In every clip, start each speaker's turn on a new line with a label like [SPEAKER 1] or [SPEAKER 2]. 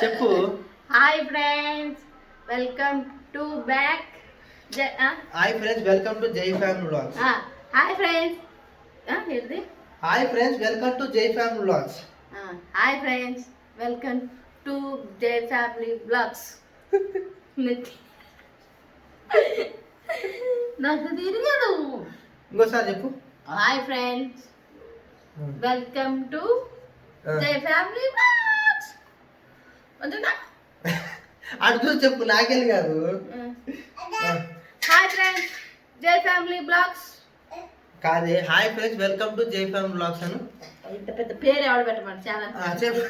[SPEAKER 1] చెప్పు.
[SPEAKER 2] Hi friends, welcome to back.
[SPEAKER 1] Hi friends, welcome to జై family vlogs.
[SPEAKER 2] Hi friends, ఏంటి?
[SPEAKER 1] Hi friends, welcome to జై family vlogs.
[SPEAKER 2] Hi friends, welcome to జై family blogs. నాకు తిరిగదు.
[SPEAKER 1] ఇంకోసారి చెప్పు.
[SPEAKER 2] Hi friends, welcome to జై family blogs.
[SPEAKER 1] అటు చూసి చెప్పు, నాకెళ్ళి కాదు.
[SPEAKER 2] హాయ్ ఫ్రెండ్స్, జై ఫ్యామిలీ బ్లాగ్స్.
[SPEAKER 1] కాదే, హాయ్ ఫ్రెండ్స్, వెల్కమ్ టు జై ఫ్యామిలీ బ్లాగ్స్ అను.
[SPEAKER 2] ఇంత పెద్ద పేరు ఎవడు పెట్టమని చాలా
[SPEAKER 1] చెప్పు.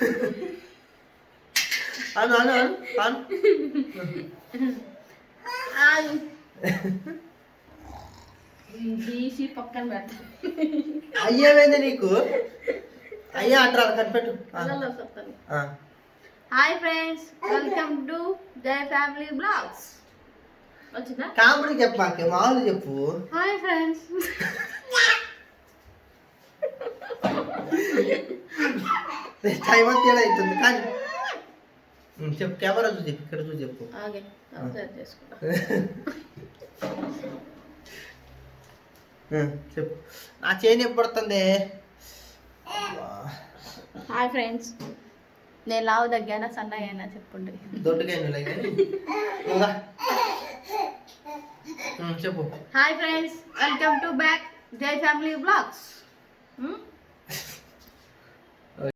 [SPEAKER 1] అను అను అను అను.
[SPEAKER 2] తీసి పక్కన పెడతా.
[SPEAKER 1] అయ్యేమైంది నీకు? అయ్యా అంటారు, కనిపెట్టు.
[SPEAKER 2] హాయ్ ఫ్రెండ్స్, వెల్కమ్ టు జై ఫ్యామిలీ బ్లాగ్స్. వచ్చిందా?
[SPEAKER 1] కామెడీ చెప్పాకే, మామూలు చెప్పు.
[SPEAKER 2] హాయ్ ఫ్రెండ్స్,
[SPEAKER 1] టైం అంతా ఎలా అవుతుంది కానీ చెప్పు. కెమెరా చూసి చెప్పు, ఇక్కడ చూసి చెప్పు. చెప్పు. నా చేయి నొప్పి పడుతుంది.
[SPEAKER 2] హాయ్ ఫ్రెండ్స్, నేను లావు తగ్గానా సన్నగా అయినా చెప్పండి.
[SPEAKER 1] దొడ్డుగా చెప్పు.
[SPEAKER 2] Hi friends, welcome to back జై ఫ్యామిలీ బ్లాగ్స్.